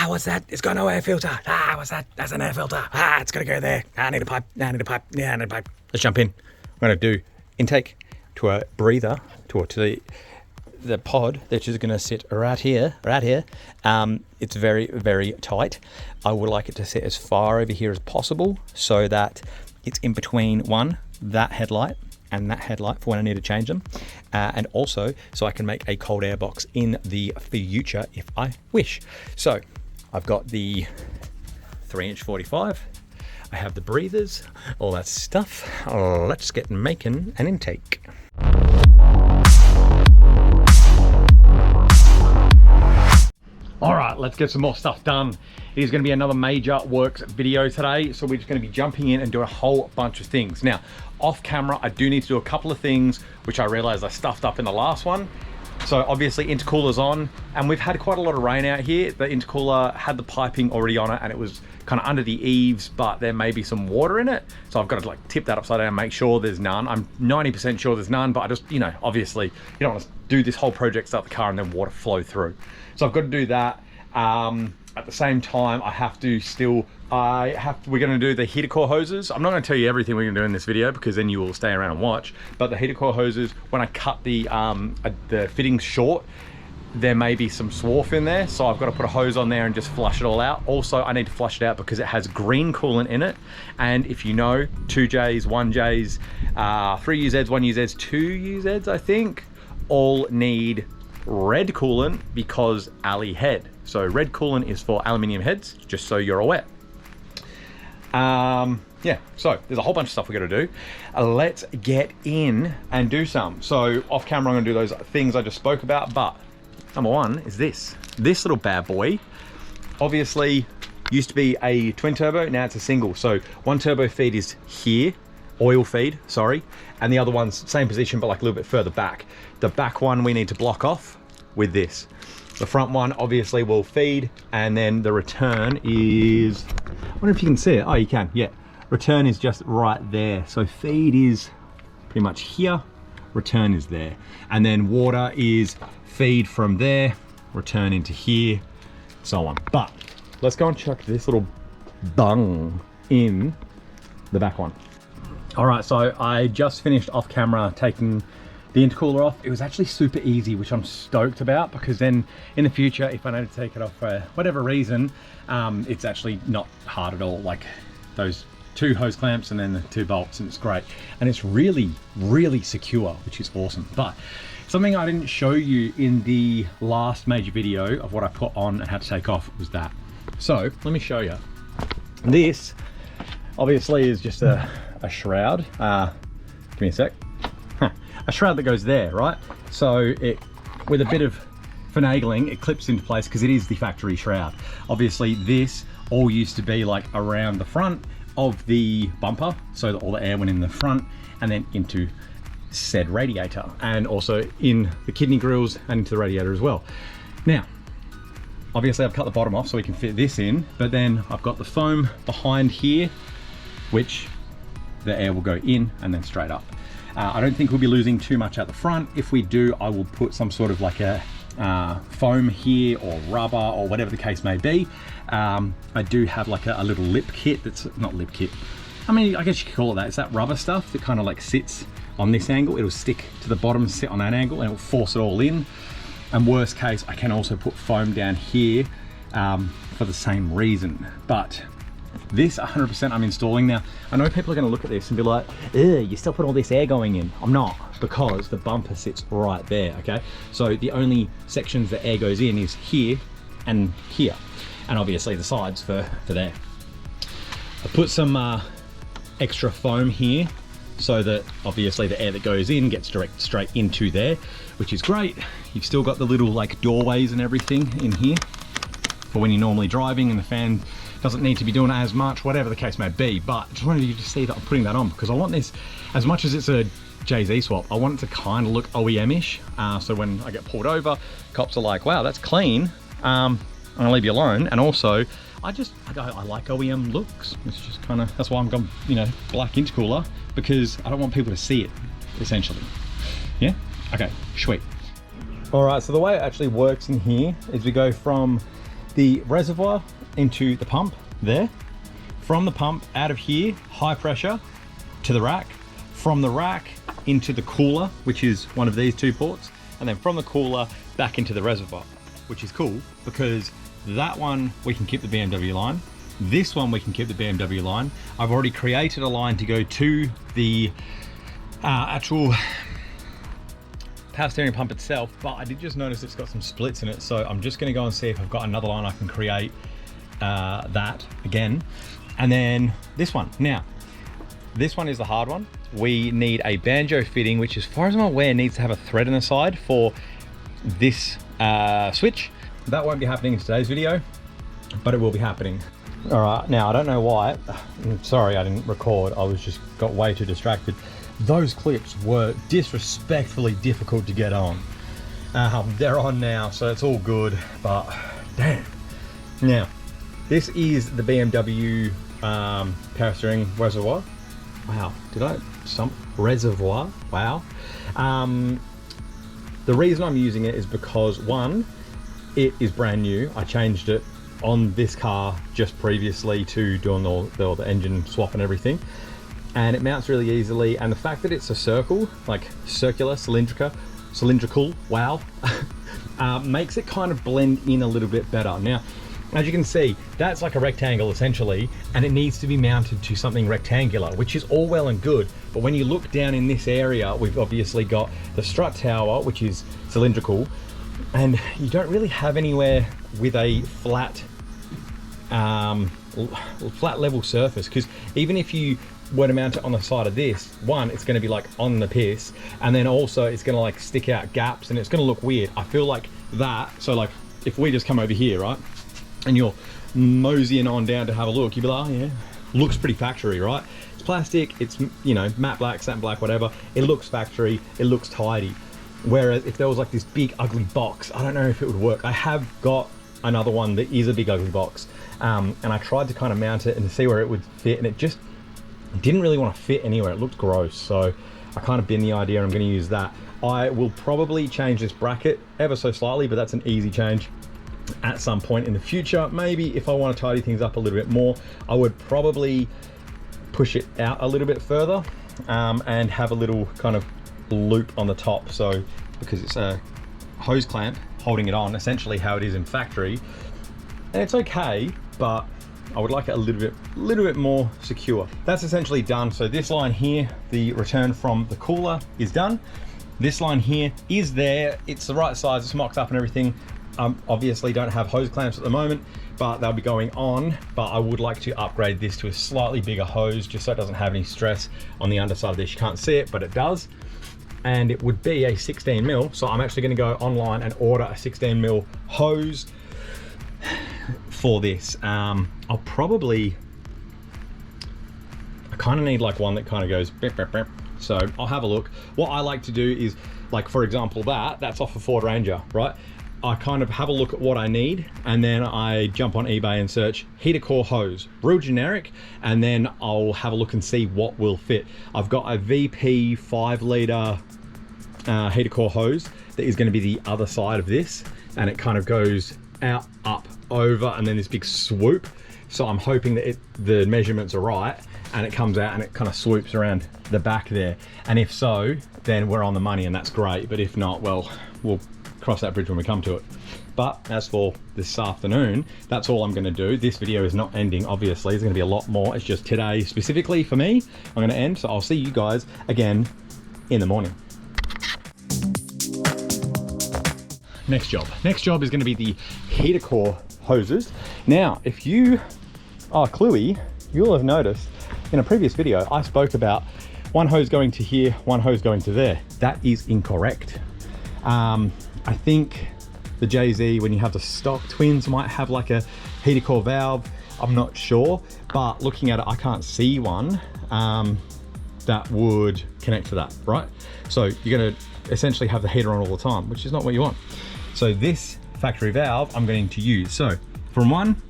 what's that? It's got no air filter. What's that? That's an air filter. It's got to go there. I need a pipe. I need a pipe. Yeah, I need a pipe. Let's jump in. We're going to do intake to a breather, to the pod that is going to sit right here. It's very, very tight. I would like it to sit as far over here as possible so that it's in between that headlight and that headlight for when I need to change them, and also so I can make a cold air box in the future if I wish. So I've got the 3-inch 45, I have the breathers, all that stuff. Let's get making an intake. All right, let's get some more stuff done. It is going to be another major works video today, so we're just going to be jumping in and doing a whole bunch of things. Now, off camera, I do need to do a couple of things, which I realized I stuffed up in the last one. So obviously intercooler's on, and we've had quite a lot of rain out here. The intercooler had the piping already on it, and it was kind of under the eaves, but there may be some water in it. So I've got to like tip that upside down and make sure there's none. I'm 90% sure there's none, but I just, obviously you don't want to do this whole project, start the car, and then water flow through. So I've got to do that. At the same time, we're going to do the heater core hoses. I'm not going to tell you everything we're going to do in this video because then you will stay around and watch. But the heater core hoses, when I cut the fittings short, there may be some swarf in there. So I've got to put a hose on there and just flush it all out. Also, I need to flush it out because it has green coolant in it. And if you know, 2Js, 1Js, 3UZs, 1UZs, 2UZs, I think, all need red coolant because alley head. So red coolant is for aluminium heads, just so you're aware. Yeah, so there's a whole bunch of stuff we got to do. Let's get in and do some. So off camera, I'm going to do those things I just spoke about, but number one is this little bad boy. Obviously used to be a twin turbo, now it's a single. So one turbo feed is here, oil feed, sorry, and the other one's same position but like a little bit further back. The back one we need to block off with this. The front one obviously will feed, and then the return is, I wonder if you can see it. Oh, you can, yeah. Return is just right there. So feed is pretty much here, return is there. And then water is feed from there, return into here, so on. But let's go and chuck this little bung in the back one. All right, so I just finished off camera taking the intercooler off. It was actually super easy, which I'm stoked about, because then in the future, if I need to take it off for whatever reason, it's actually not hard at all. Like those 2 hose clamps and then the 2 bolts, and it's great. And it's really, really secure, which is awesome. But something I didn't show you in the last major video of what I put on and how to take off was that. So let me show you. This obviously is just a shroud. Give me a sec. A shroud that goes there, right? So it, with a bit of finagling, it clips into place because it is the factory shroud. Obviously this all used to be like around the front of the bumper, so that all the air went in the front and then into said radiator, and also in the kidney grills and into the radiator as well. Now, obviously I've cut the bottom off so we can fit this in, but then I've got the foam behind here, which the air will go in and then straight up. I don't think we'll be losing too much at the front. If we do, I will put some sort of like a foam here or rubber or whatever the case may be. I do have like a little lip kit that's not lip kit. I mean, I guess you could call it that. It's that rubber stuff that kind of like sits on this angle. It'll stick to the bottom, sit on that angle, and it will force it all in. And worst case, I can also put foam down here for the same reason. But this 100% I'm installing. Now, I know people are gonna look at this and be like, you still put all this air going in. I'm not, because the bumper sits right there, okay? So the only sections that air goes in is here and here. And obviously the sides for there. I put some extra foam here so that obviously the air that goes in gets straight into there, which is great. You've still got the little like doorways and everything in here for when you're normally driving and the fan doesn't need to be doing as much, whatever the case may be. But I just wanted you to see that I'm putting that on because I want this, as much as it's a JZ swap, I want it to kind of look OEM-ish. So when I get pulled over, cops are like, wow, that's clean. I'm gonna leave you alone. And also, I like OEM looks. It's just kind of, that's why I'm going, black intercooler, because I don't want people to see it, essentially. Yeah? Okay, sweet. All right, so the way it actually works in here is we go from the reservoir into the pump there. From the pump out of here, high pressure to the rack. From the rack into the cooler, which is one of these two ports. And then from the cooler back into the reservoir, which is cool because that one we can keep the BMW line. This one we can keep the BMW line. I've already created a line to go to the actual power steering pump itself, but I did just notice it's got some splits in it, so I'm just going to go and see if I've got another line I can create that again. And then this one. Now, this one is the hard one. We need a banjo fitting, which as far as I'm aware needs to have a thread in the side for this switch. That won't be happening in today's video, but it will be happening. All right, now I don't know why. I'm sorry I didn't record. I was just got way too distracted. Those clips were disrespectfully difficult to get on. They're on now, so it's all good, but damn. Now, this is the BMW power steering reservoir. Wow, reservoir, wow. The reason I'm using it is because one, it is brand new. I changed it on this car just previously to doing all the engine swap and everything. And it mounts really easily. And the fact that it's a circle, like circular, cylindrical, wow, makes it kind of blend in a little bit better. Now, as you can see, that's like a rectangle essentially, and it needs to be mounted to something rectangular, which is all well and good. But when you look down in this area, we've obviously got the strut tower, which is cylindrical, and you don't really have anywhere with a flat level surface, because even if you were to mount it on the side of this one, it's going to be like on the piss, and then also it's going to like stick out gaps and it's going to look weird. I feel like that, so like if we just come over here, right, and you're moseying on down to have a look, you'd be like, oh yeah, looks pretty factory, right? It's plastic, it's, you know, matte black, satin black, whatever. It looks factory, it looks tidy. Whereas if there was like this big ugly box, I don't know if it would work. I have got another one that is a big ugly box, and I tried to kind of mount it and to see where it would fit, and it just didn't really want to fit anywhere. It looked gross, so I kind of binned the idea. I'm going to use that. I will probably change this bracket ever so slightly, but that's an easy change at some point in the future. Maybe if I want to tidy things up a little bit more, I would probably push it out a little bit further, and have a little kind of loop on the top, so because it's a hose clamp holding it on, essentially how it is in factory, and it's okay, but I would like it a little bit more secure. That's essentially done. So this line here, the return from the cooler, is done. This line here is there, it's the right size, it's mocked up and everything. Obviously don't have hose clamps at the moment, but they'll be going on. But I would like to upgrade this to a slightly bigger hose, just so it doesn't have any stress on the underside of this. You can't see it, but it does. And it would be a 16 mil. So I'm actually gonna go online and order a 16 mil hose for this. I'll probably, I kind of need like one that kind of goes beep, beep, beep. So I'll have a look. What I like to do is, like for example, that's off a Ford Ranger, right? I kind of have a look at what I need, and then I jump on eBay and search heater core hose, real generic, and then I'll have a look and see what will fit. I've got a VP 5 litre heater core hose that is going to be the other side of this, and it kind of goes out, up, over, and then this big swoop. So I'm hoping that the measurements are right, and it comes out and it kind of swoops around the back there. And if so, then we're on the money, and that's great. But if not, well, we'll cross that bridge when we come to it. But as for this afternoon, that's all I'm going to do. This video is not ending, obviously. There's going to be a lot more. It's just today specifically for me, I'm going to end. So I'll see you guys again in the morning. Next job is going to be the heater core hoses. Now, if you are cluey, you'll have noticed in a previous video I spoke about one hose going to here, one hose going to there. That is incorrect. I think the JZ, when you have the stock twins, might have like a heater core valve. I'm not sure, but looking at it, I can't see one that would connect to that, right? So you're gonna essentially have the heater on all the time, which is not what you want. So this factory valve I'm going to use. So from one,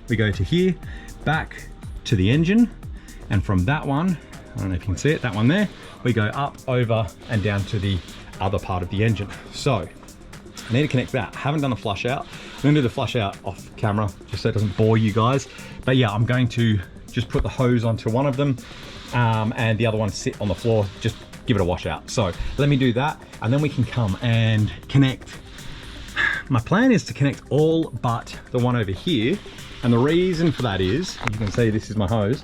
we go to here, back to the engine, and from that one, I don't know if you can see it, that one there, we go up, over, and down to the other part of the engine. So I need to connect that. Haven't done a flush out. gonna do the flush out off camera, just so it doesn't bore you guys. But yeah, I'm going to just put the hose onto one of them, and the other one sit on the floor, just give it a wash out. So let me do that, and then we can come and connect. My plan is to connect all but the one over here. And the reason for that is, as you can see, this is my hose.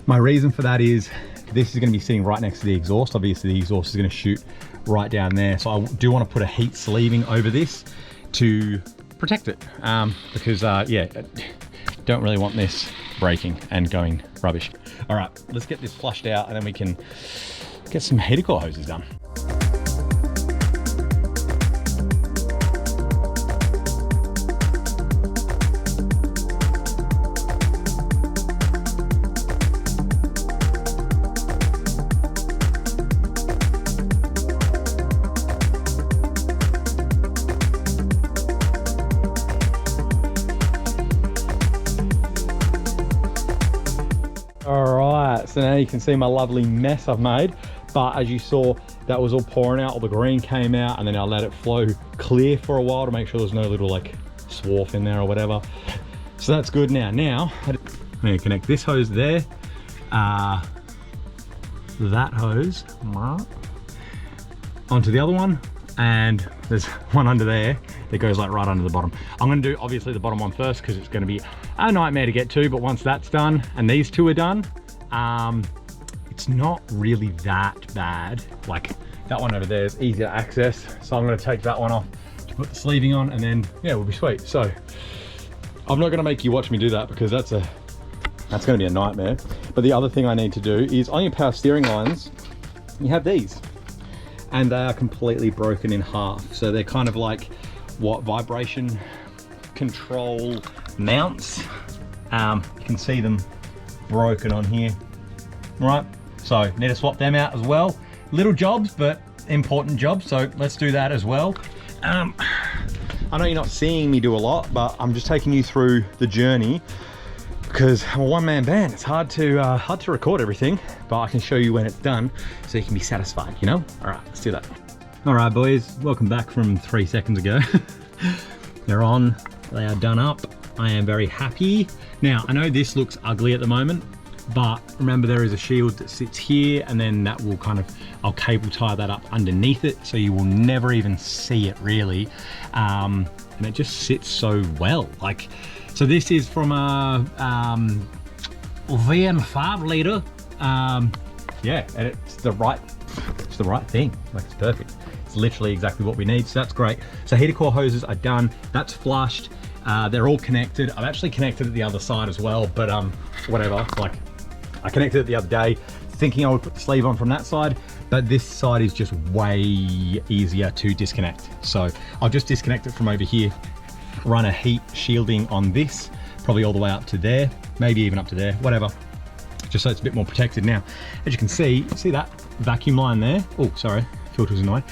My reason for that is this is going to be sitting right next to the exhaust. Obviously the exhaust is going to shoot right down there. So I do want to put a heat sleeving over this to protect it, because yeah, don't really want this breaking and going rubbish. All right, let's get this flushed out and then we can get some heater core hoses done. So now you can see my lovely mess I've made, but as you saw, that was all pouring out, all the green came out, and then I let it flow clear for a while to make sure there's no little like swarf in there or whatever. So that's good. Now I'm gonna connect this hose there, that hose onto the other one, and there's one under there that goes like right under the bottom. I'm gonna do obviously the bottom one first because it's gonna be a nightmare to get to, but once that's done and these two are done, it's not really that bad. Like that one over there is easy to access, so I'm going to take that one off to put the sleeving on, and then yeah, we'll be sweet. So I'm not going to make you watch me do that because that's going to be a nightmare. But the other thing I need to do is on your power steering lines, you have these, and they are completely broken in half. So they're kind of like what vibration control mounts. You can see them broken on here, right? So need to swap them out as well. Little jobs, but important jobs, so let's do that as well. I know you're not seeing me do a lot, but I'm just taking you through the journey because I'm a one-man band. It's hard to record everything, but I can show you when it's done so you can be satisfied, you know? All right, let's do that. All right, boys, welcome back from 3 seconds ago. They're on, they are done up. I am very happy. Now, I know this looks ugly at the moment, but remember there is a shield that sits here, and then that will kind of, I'll cable tie that up underneath it, so you will never even see it really. And it just sits so well. Like, so this is from a VM5 liter. Yeah, and it's the right thing. Like, it's perfect. It's literally exactly what we need, so that's great. So heater core hoses are done. That's flushed. They're all connected. I've actually connected at the other side as well, but whatever. Like, I connected it the other day thinking I would put the sleeve on from that side, but this side is just way easier to disconnect. So I'll just disconnect it from over here, run a heat shielding on this, probably all the way up to there, maybe even up to there, whatever, just so it's a bit more protected. Now, as you can see that vacuum line there? Oh, sorry, filter's in the way.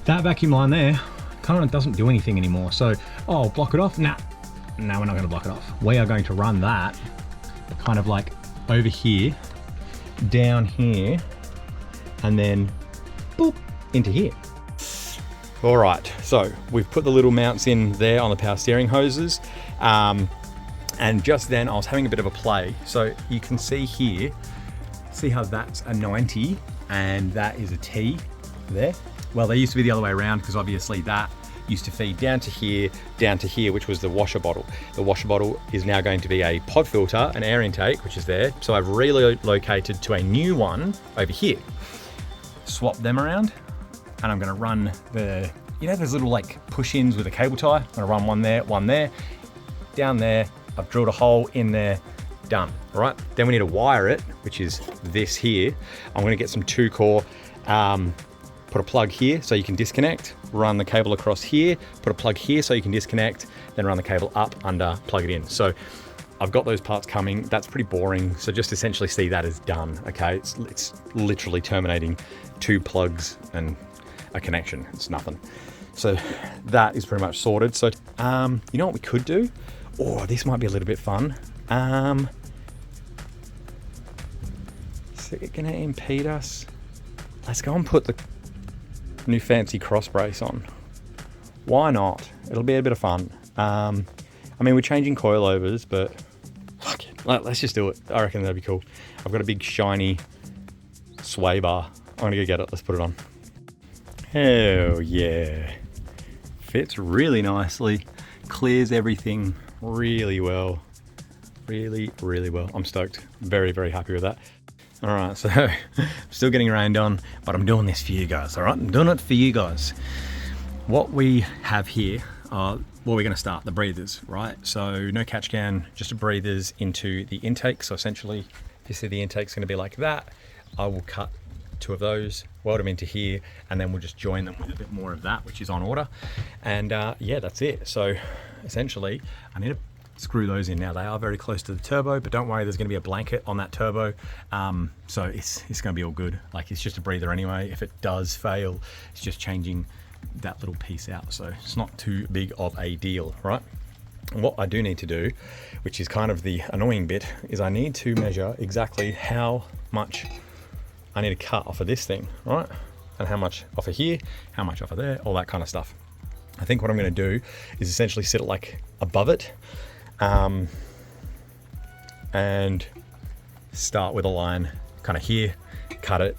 That vacuum line there kind of doesn't do anything anymore. So, oh, block it off? Nah, we're not gonna block it off. We are going to run that kind of like over here, down here, and then boop, into here. All right, so we've put the little mounts in there on the power steering hoses. And just then I was having a bit of a play. So you can see here, see how that's a 90 and that is a T there? Well, they used to be the other way around because obviously that used to feed down to here, which was the washer bottle. The washer bottle is now going to be a pod filter, an air intake, which is there. So I've relocated to a new one over here. Swap them around, and I'm gonna run the, you know, those little like push-ins with a cable tie? I'm gonna run one there, down there. I've drilled a hole in there, done, all right? Then we need to wire it, which is this here. I'm gonna get some 2-core, put a plug here so you can disconnect, run the cable across here, put a plug here so you can disconnect, then run the cable up, under, plug it in. So I've got those parts coming. That's pretty boring. So just essentially see that as done, okay? It's literally terminating 2 plugs and a connection. It's nothing. So that is pretty much sorted. So you know what we could do? Oh, this might be a little bit fun. Is it gonna impede us? Let's go and put the new fancy cross brace on. Why not? it'll be a bit of fun. I mean, we're changing coilovers, but fuck it, let's just do it. I reckon that'd be cool. I've got a big shiny sway bar. I'm gonna go get it. Let's put it on. Hell yeah. Fits really nicely. Clears everything really well. Really, really well. I'm stoked. Very, very happy with that. All right, so still getting rained on, but I'm doing this for you guys, all right? I'm doing it for you guys. What we have here are, well, we're gonna start the breathers, right? So no catch can, just a breathers into the intake. So essentially, if you see the intake's gonna be like that, I will cut 2 of those, weld them into here, and then we'll just join them with a bit more of that, which is on order. And yeah, that's it. So essentially, I need to screw those in now. They are very close to the turbo, but don't worry, there's gonna be a blanket on that turbo. So it's gonna be all good. Like, it's just a breather anyway. If it does fail, it's just changing that little piece out. So it's not too big of a deal, right? And what I do need to do, which is kind of the annoying bit, is I need to measure exactly how much I need to cut off of this thing, right? And how much off of here, how much off of there, all that kind of stuff. I think what I'm gonna do is essentially sit it like above it, and start with a line kind of here, cut it,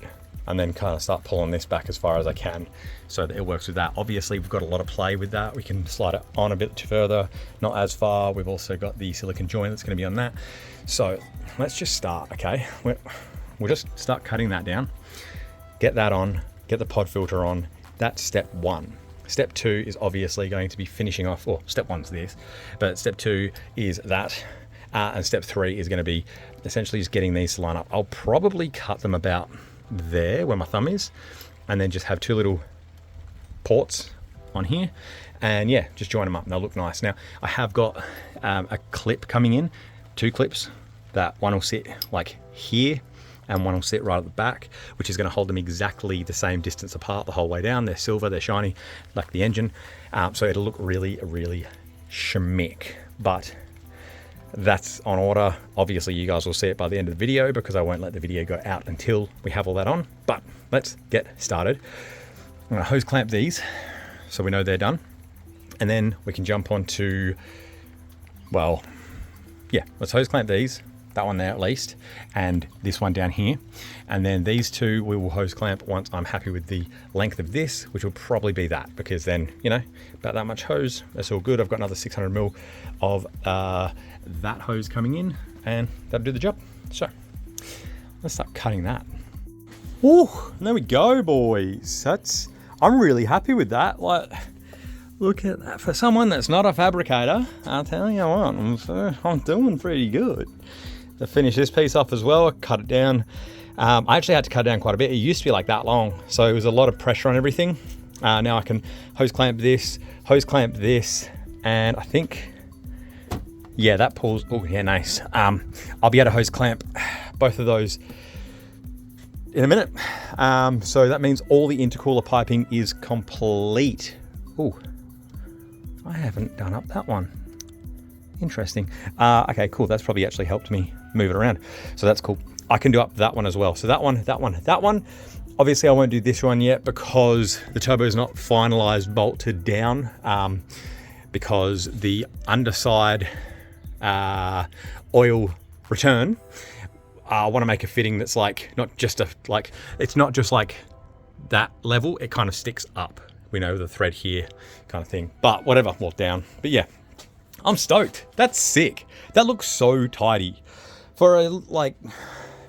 and then kind of start pulling this back as far as I can so that it works with that. Obviously, we've got a lot of play with that. We can slide it on a bit further, not as far. We've also got the silicone joint that's gonna be on that. So let's just start, okay? We'll just start cutting that down, get that on, get the pod filter on. That's step 1. Step 2 is obviously going to be finishing off, or step 1's this, but step 2 is that. And step 3 is gonna be essentially just getting these to line up. I'll probably cut them about there where my thumb is, and then just have 2 little ports on here. And yeah, just join them up and they'll look nice. Now, I have got a clip coming in, 2 clips. That one will sit like here, and one will sit right at the back, which is gonna hold them exactly the same distance apart the whole way down. They're silver, they're shiny, like the engine. So it'll look really, really schmick, but that's on order. Obviously, you guys will see it by the end of the video because I won't let the video go out until we have all that on, but let's get started. I'm gonna hose clamp these so we know they're done. And then we can jump on to, well, yeah, let's hose clamp these. That one there at least, and this one down here. And then these 2 we will hose clamp once I'm happy with the length of this, which will probably be that, because then, you know, about that much hose, that's all good. I've got another 600 mil of that hose coming in, and that'll do the job. So let's start cutting that. Oh, there we go, boys. I'm really happy with that. Like, look at that. For someone that's not a fabricator, I'll tell you what, I'm doing pretty good. To finish this piece off as well, cut it down. I actually had to cut it down quite a bit. It used to be like that long, so it was a lot of pressure on everything. Now I can hose clamp this, and I think, yeah, that pulls. Oh yeah, nice. I'll be able to hose clamp both of those in a minute. So that means all the intercooler piping is complete. Oh, I haven't done up that one. Interesting. Okay, cool. That's probably actually helped me move it around. So that's cool. I can do up that one as well. So that one. Obviously, I won't do this one yet because the turbo is not finalized, bolted down, because the underside oil return, I want to make a fitting that's like, it's not just like that level. It kind of sticks up. We know the thread here kind of thing, but whatever, well, down. But yeah, I'm stoked. That's sick. That looks so tidy. For a like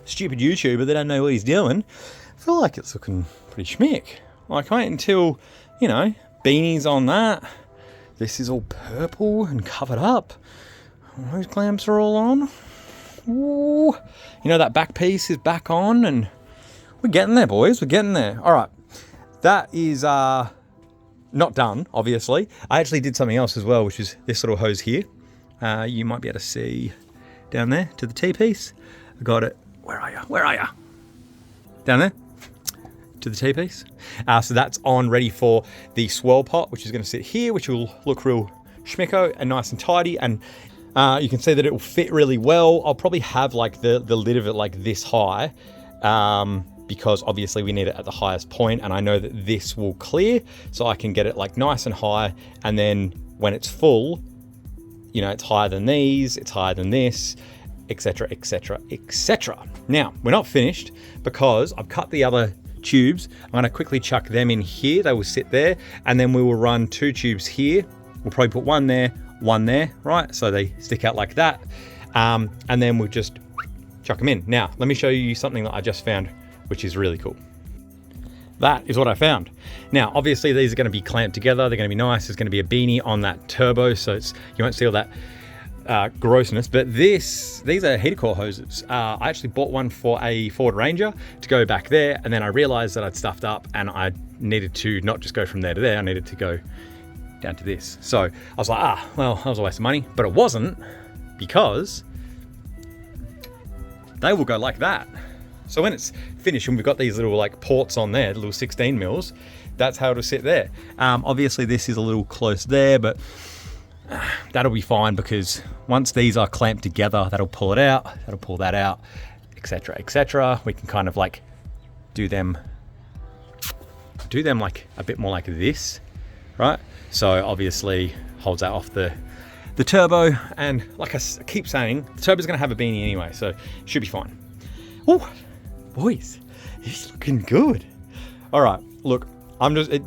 stupid YouTuber that don't know what he's doing, I feel like it's looking pretty schmick. Like, wait until, you know, beanies on that. This is all purple and covered up. Those clamps are all on. Ooh. You know, that back piece is back on, and we're getting there, boys. We're getting there. All right. That is not done, obviously. I actually did something else as well, which is this little hose here. You might be able to see down there to the T-piece. I got it. Where are you? Where are you? Down there to the T-piece. So that's on, ready for the swirl pot, which is going to sit here, which will look real schmicko and nice and tidy. And you can see that it will fit really well. I'll probably have like the lid of it like this high, because obviously we need it at the highest point, and I know that this will clear, so I can get it like nice and high, and then when it's full, you know, it's higher than these, it's higher than this, etc, etc, etc. Now, we're not finished because I've cut the other tubes. I'm going to quickly chuck them in here. They will sit there, and then we will run 2 tubes here. We'll probably put one there, right? So they stick out like that. And then we'll just chuck them in. Now, let me show you something that I just found, which is really cool. That is what I found. Now, obviously these are going to be clamped together. They're going to be nice. There's going to be a beanie on that turbo, so you won't see all that grossness. But these are heater core hoses. I actually bought one for a Ford Ranger to go back there, and then I realized that I'd stuffed up and I needed to not just go from there to there, I needed to go down to this. So I was like, well, that was a waste of money, but it wasn't, because they will go like that. So when it's finished and we've got these little like ports on there, the little 16 mils, that's how it'll sit there. Obviously this is a little close there, but that'll be fine, because once these are clamped together, that'll pull it out, that'll pull that out, etc, etc. We can kind of like do them like a bit more like this, right? So obviously holds that off the turbo, and like I keep saying, the turbo's gonna have a beanie anyway, so should be fine. Oh, boys, it's looking good. All right, look,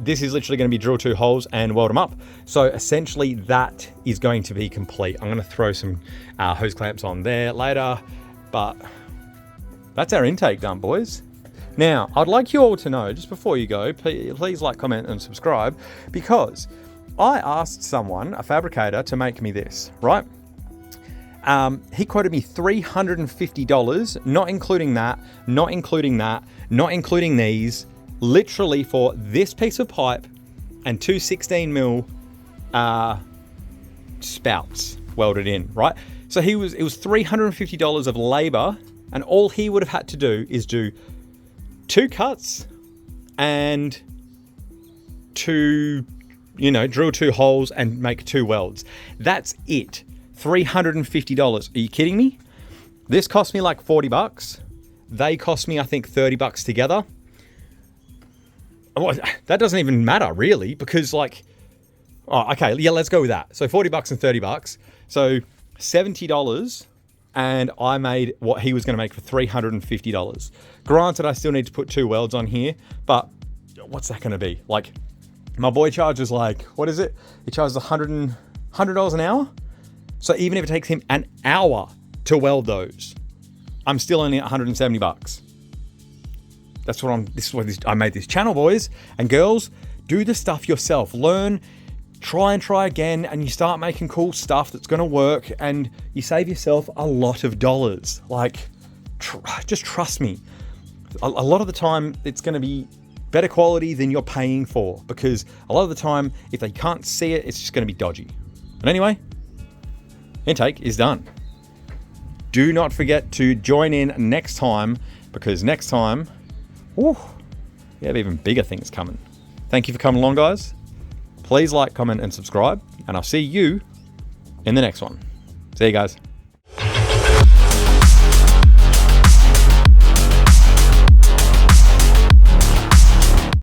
this is literally gonna be drill 2 holes and weld them up. So essentially that is going to be complete. I'm gonna throw some hose clamps on there later, but that's our intake done, boys. Now, I'd like you all to know, just before you go, please like, comment, and subscribe, because I asked someone, a fabricator, to make me this, right? He quoted me $350, not including that, not including that, not including these, literally for this piece of pipe and 2 16 mil spouts welded in, right? So it was $350 of labor, and all he would have had to do is do 2 cuts and drill 2 holes and make 2 welds. That's it. $350. Are you kidding me? This cost me like 40 bucks. They cost me, I think, 30 bucks together. Well, that doesn't even matter really, because like, oh, okay, yeah, let's go with that. So 40 bucks and 30 bucks. So $70, and I made what he was going to make for $350. Granted, I still need to put 2 welds on here, but what's that going to be? Like, my boy charges like, what is it? He charges $100 an hour. So even if it takes him an hour to weld those, I'm still only at 170 bucks. This is why I made this channel, boys and girls. Do the stuff yourself. Learn, try again, and you start making cool stuff that's going to work, and you save yourself a lot of dollars. Like, just trust me. A lot of the time, it's going to be better quality than you're paying for, because a lot of the time, if they can't see it, it's just going to be dodgy. But anyway, intake is done. Do not forget to join in next time, because next time, we have even bigger things coming. Thank you for coming along, guys. Please like, comment, and subscribe, and I'll see you in the next one. See you guys.